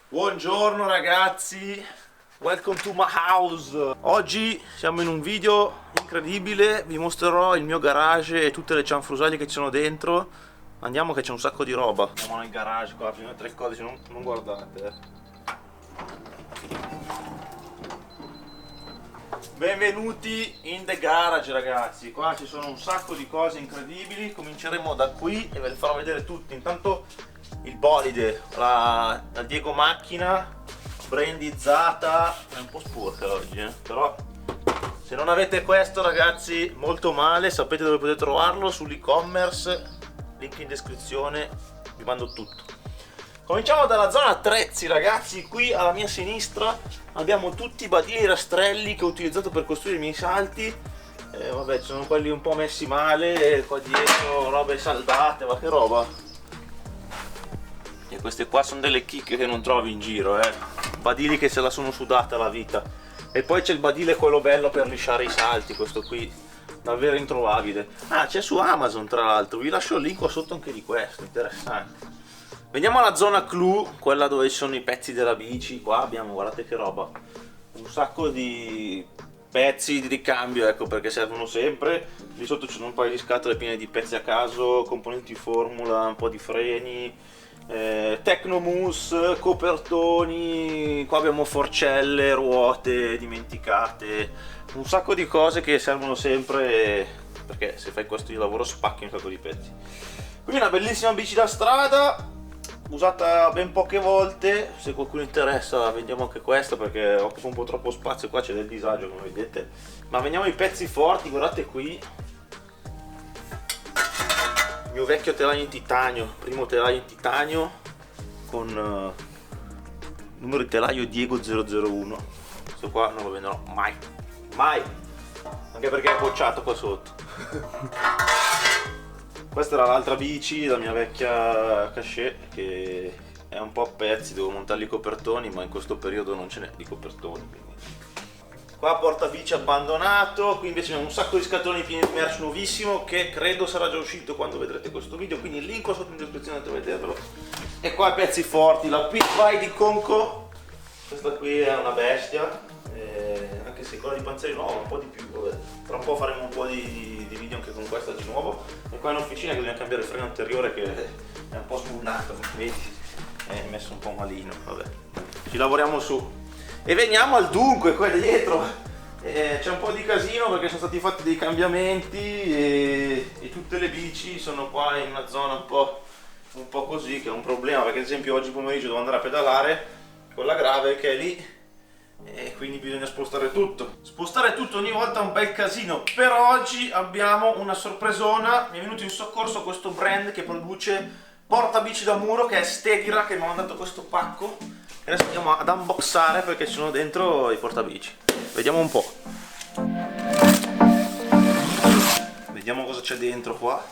Buongiorno ragazzi, welcome to my house. Oggi siamo in un video incredibile, vi mostrerò il mio garage e tutte le cianfrusaglie che ci sono dentro. Andiamo che c'è un sacco di roba. Andiamo nel garage qua, prima tre codici, non guardate. Benvenuti in the garage ragazzi, qua ci sono un sacco di cose incredibili. Cominceremo da qui e ve le farò vedere tutte. Intanto il bolide, la Diego macchina brandizzata, è un po' sporca oggi però se non avete questo ragazzi molto male. Sapete dove potete trovarlo? Sull'e-commerce, link in descrizione, vi mando tutto. Cominciamo dalla zona attrezzi ragazzi. Qui alla mia sinistra abbiamo tutti i badili e rastrelli che ho utilizzato per costruire i miei salti. Vabbè, ci sono quelli un po' messi male, qua dietro robe saldate, ma che roba. E queste qua sono delle chicche che non trovi in giro, badili che se la sono sudata la vita. E poi c'è il badile quello bello per lisciare i salti, questo qui davvero introvabile. Ah, c'è su Amazon tra l'altro, vi lascio il link qua sotto anche di questo, interessante. Veniamo alla zona clou, quella dove ci sono i pezzi della bici. Qua abbiamo, guardate che roba, un sacco di pezzi di ricambio, ecco, perché servono sempre. Lì sotto ci sono un paio di scatole piene di pezzi a caso, componenti formula, un po' di freni, Tecnomousse, copertoni. Qua abbiamo forcelle, ruote dimenticate, un sacco di cose che servono sempre, perché se fai questo di lavoro spacchi un sacco di pezzi. Qui una bellissima bici da strada, usata ben poche volte. Se qualcuno interessa vendiamo anche questa perché occupa un po' troppo spazio, qua c'è del disagio come vedete. Ma veniamo ai pezzi forti, guardate qui il mio vecchio telaio in titanio, primo telaio in titanio con numero di telaio Diego 001. Questo qua non lo venderò mai, anche perché è bocciato qua sotto. Questa era l'altra bici, la mia vecchia Cachet, che è un po' a pezzi, devo montargli i copertoni, ma in questo periodo non ce n'è di copertoni. Quindi. Qua porta bici abbandonato, qui invece abbiamo un sacco di scatoloni pieni di merch nuovissimo, che credo sarà già uscito quando vedrete questo video, quindi il link qua sotto in descrizione per vederlo. E qua pezzi forti, la Pitbuy di Conco, questa qui è una bestia, anche se quella di Panzeri nuova un po' di più, vabbè. Tra un po' faremo un po' di video anche con questa di nuovo. E qua in officina che dobbiamo cambiare il freno anteriore che è un po' smunnato, vedi? È messo un po' malino, vabbè. Ci lavoriamo su. E veniamo al dunque, qua dietro. C'è un po' di casino perché sono stati fatti dei cambiamenti e tutte le bici sono qua in una zona un po' così, che è un problema perché ad esempio oggi pomeriggio devo andare a pedalare con la grave che è lì. E quindi bisogna spostare tutto ogni volta è un bel casino. Per oggi abbiamo una sorpresona, mi è venuto in soccorso questo brand che produce portabici da muro, che è Steadirac, che mi ha mandato questo pacco e adesso andiamo ad unboxare perché ci sono dentro i portabici. Vediamo un po', vediamo cosa c'è dentro qua.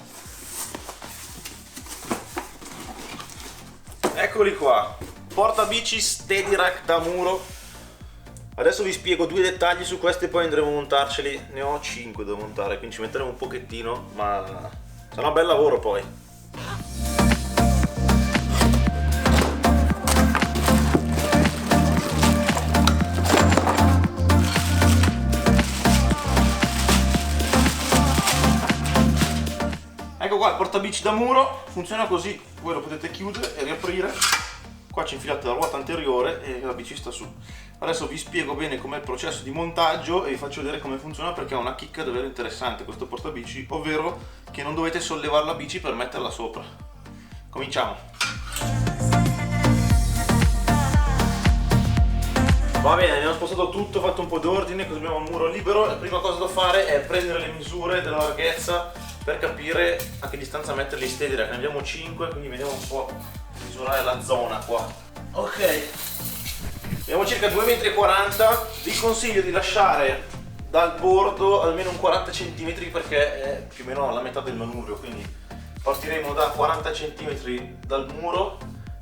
Eccoli qua, portabici Steadirac da muro. Adesso vi spiego due dettagli su questi e poi andremo a montarceli. Ne ho 5 da montare, quindi ci metteremo un pochettino, ma sarà un bel lavoro poi. Ecco qua il portabici da muro, funziona così, voi lo potete chiudere e riaprire. Qua ci infilate la ruota anteriore e la bici sta su. Adesso vi spiego bene com'è il processo di montaggio e vi faccio vedere come funziona, perché ha una chicca davvero interessante questo portabici, ovvero che non dovete sollevare la bici per metterla sopra. Cominciamo. Va bene, abbiamo spostato tutto, fatto un po' d'ordine, così abbiamo un muro libero. La prima cosa da fare è prendere le misure della larghezza per capire a che distanza metterli Steadirac. Ne abbiamo 5, quindi vediamo un po' misurare la zona qua. Ok, abbiamo circa 2,40 m. Vi consiglio di lasciare dal bordo almeno un 40 cm perché è più o meno la metà del manubrio, quindi partiremo da 40 cm dal muro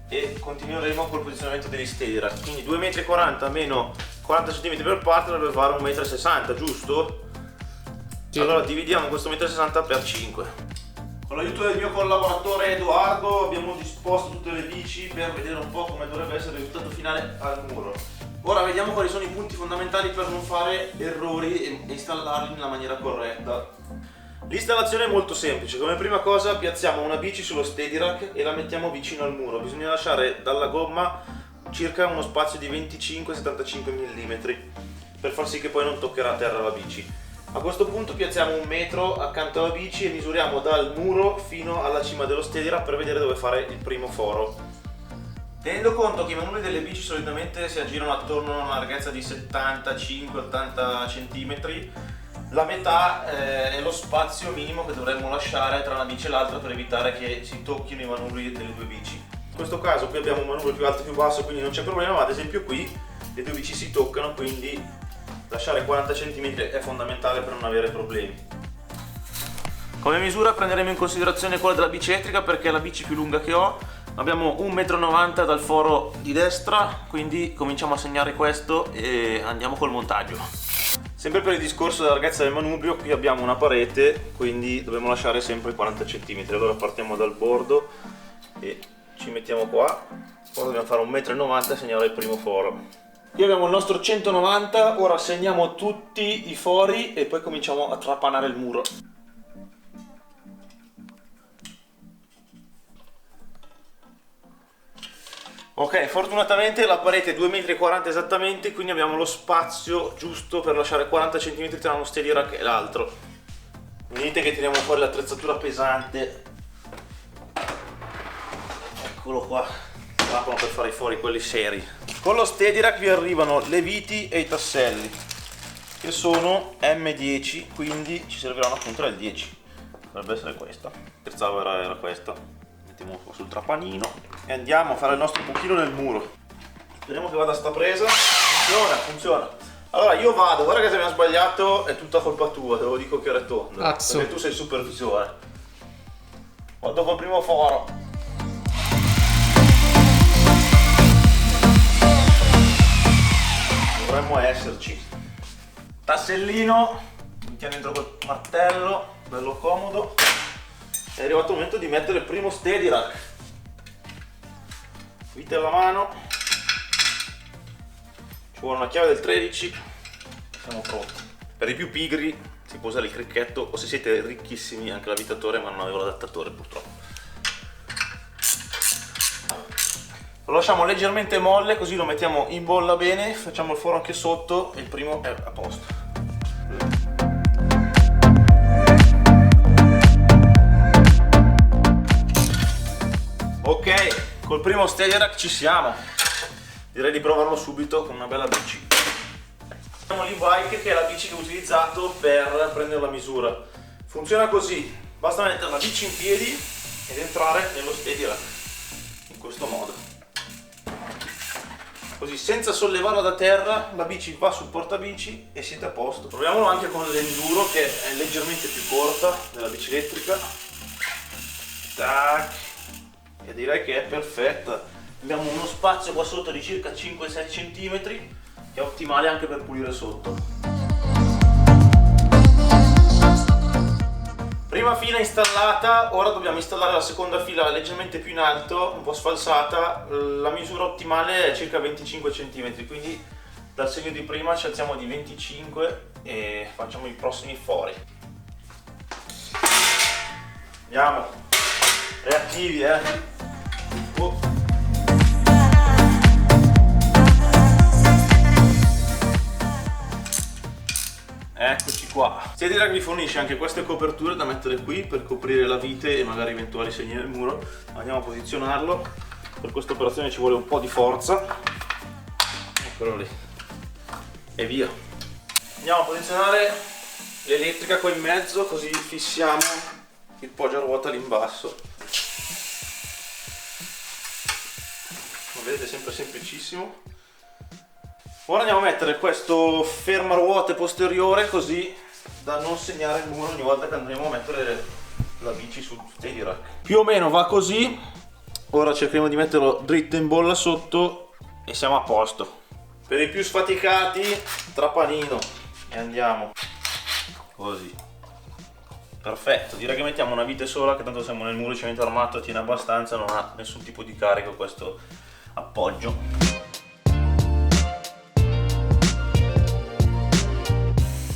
e continueremo col posizionamento degli Steadirac. Quindi 2,40 m meno 40 cm per parte dovrebbe fare 1,60 m, giusto? Sì. Allora dividiamo questo 1,60 m per 5. Con l'aiuto del mio collaboratore Edoardo abbiamo disposto tutte le bici per vedere un po' come dovrebbe essere il risultato finale al muro. Ora vediamo quali sono i punti fondamentali per non fare errori e installarli nella maniera corretta. L'installazione è molto semplice. Come prima cosa piazziamo una bici sullo steady rack e la mettiamo vicino al muro. Bisogna lasciare dalla gomma circa uno spazio di 25-75 mm per far sì che poi non toccherà a terra la bici. A questo punto piazziamo 1 metro accanto alla bici e misuriamo dal muro fino alla cima dello steady rack per vedere dove fare il primo foro. Tenendo conto che i manubri delle bici solitamente si aggirano attorno a una larghezza di 75-80 cm, la metà è lo spazio minimo che dovremmo lasciare tra una bici e l'altra per evitare che si tocchino i manubri delle due bici. In questo caso qui abbiamo un manubrio più alto e più basso, quindi non c'è problema, ma ad esempio qui le due bici si toccano, quindi lasciare 40 cm è fondamentale per non avere problemi. Come misura prenderemo in considerazione quella della bici elettrica perché è la bici più lunga che ho. Abbiamo 1,90 m dal foro di destra, quindi cominciamo a segnare questo e andiamo col montaggio. Sempre per il discorso della larghezza del manubrio, qui abbiamo una parete, quindi dobbiamo lasciare sempre 40 cm. Allora partiamo dal bordo e ci mettiamo qua. Ora dobbiamo fare 1,90 m e segnare il primo foro. Qui abbiamo il nostro 190, ora segniamo tutti i fori e poi cominciamo a trapanare il muro. Ok, fortunatamente la parete è 2,40 m esattamente, quindi abbiamo lo spazio giusto per lasciare 40 cm tra uno steady rack e l'altro. Vedete che tiriamo fuori l'attrezzatura pesante. Eccolo qua, trapano per fare i fori quelli seri. Con lo steady rack vi arrivano le viti e i tasselli, che sono M10, quindi ci serviranno appunto il 10. Dovrebbe essere questa. Scherzavo, era questa. Mettiamo sul trapanino e andiamo a fare il nostro buchino nel muro. Speriamo che vada sta presa. Funziona. Allora io vado, guarda che se abbiamo sbagliato è tutta colpa tua, te lo dico chiaro e tondo. Perché tu sei supervisore. Vado col primo foro. Dovremmo esserci. Tassellino, mettiamo dentro col martello, bello comodo. È arrivato il momento di mettere il primo steady rack. Vite alla mano. Ci vuole una chiave del 13. Siamo pronti. Per i più pigri si può usare il cricchetto, o se siete ricchissimi anche l'avvitatore, ma non avevo l'adattatore purtroppo. Lo lasciamo leggermente molle, così lo mettiamo in bolla bene, facciamo il foro anche sotto e il primo è a posto. Ok, col primo steady rack ci siamo. Direi di provarlo subito con una bella bici. Abbiamo l'e-bike, che è la bici che ho utilizzato per prendere la misura. Funziona così, basta mettere la bici in piedi ed entrare nello steady rack, in questo modo. Così senza sollevarla da terra la bici va sul portabici e siete a posto. Proviamolo anche con l'enduro, che è leggermente più corta della bici elettrica. Tac. E direi che è perfetta. Abbiamo uno spazio qua sotto di circa 5-6 cm, che è ottimale anche per pulire sotto. Prima fila installata, ora dobbiamo installare la seconda fila leggermente più in alto, un po' sfalsata. La misura ottimale è circa 25 cm, quindi dal segno di prima ci alziamo di 25 e facciamo i prossimi fori. Andiamo, reattivi Eccoci qua. Steady rack vi fornisce anche queste coperture da mettere qui per coprire la vite e magari eventuali segni nel muro. Andiamo a posizionarlo. Per questa operazione ci vuole un po' di forza. Eccolo lì. E via. Andiamo a posizionare l'elettrica qua in mezzo, così fissiamo il poggiaruota lì in basso. Come vedete, sempre semplicissimo. Ora andiamo a mettere questo fermaruote posteriore, così da non segnare il muro ogni volta che andremo a mettere la bici sul steady rack. Più o meno va così. Ora cercheremo di metterlo dritto in bolla sotto e siamo a posto. Per i più sfaticati, trapanino, e andiamo così. Perfetto, direi che mettiamo una vite sola, che tanto siamo nel muro di cemento armato, tiene abbastanza, non ha nessun tipo di carico questo appoggio.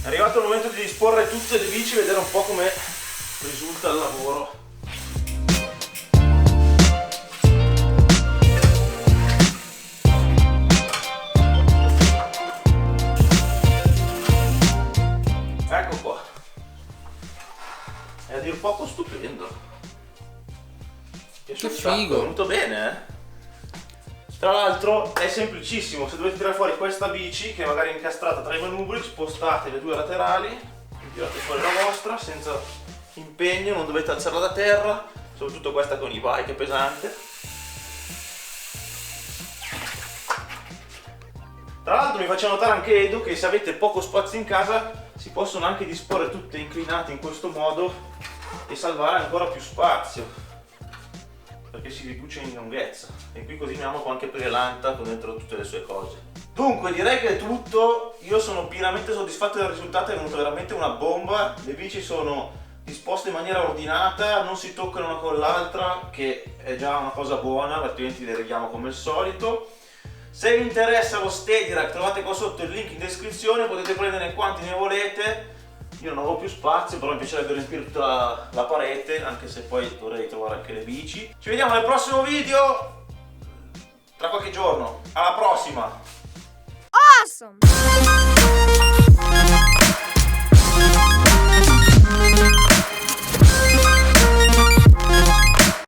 È arrivato il momento di disporre tutte le bici e vedere un po' come risulta il lavoro. Ecco qua. È a dir poco stupendo. Che figo! È venuto bene, eh? Tra l'altro è semplicissimo, se dovete tirare fuori questa bici che magari è incastrata tra i manubri, spostate le due laterali, tirate fuori la vostra senza impegno, non dovete alzarla da terra, soprattutto questa con i bike è pesante. Tra l'altro mi faccia notare anche Edu che se avete poco spazio in casa si possono anche disporre tutte inclinate in questo modo e salvare ancora più spazio, perché si riduce in lunghezza, e qui così abbiamo anche per l'anta con dentro tutte le sue cose. Dunque direi che è tutto, io sono pienamente soddisfatto del risultato, è venuto veramente una bomba, le bici sono disposte in maniera ordinata, non si toccano una con l'altra, che è già una cosa buona, altrimenti le reghiamo come il solito. Se vi interessa lo Steady, trovate qua sotto il link in descrizione, potete prendere quanti ne volete. Io non avevo più spazio, però mi piacerebbe riempire tutta la parete, anche se poi dovrei trovare anche le bici. Ci vediamo nel prossimo video, tra qualche giorno. Alla prossima! Awesome!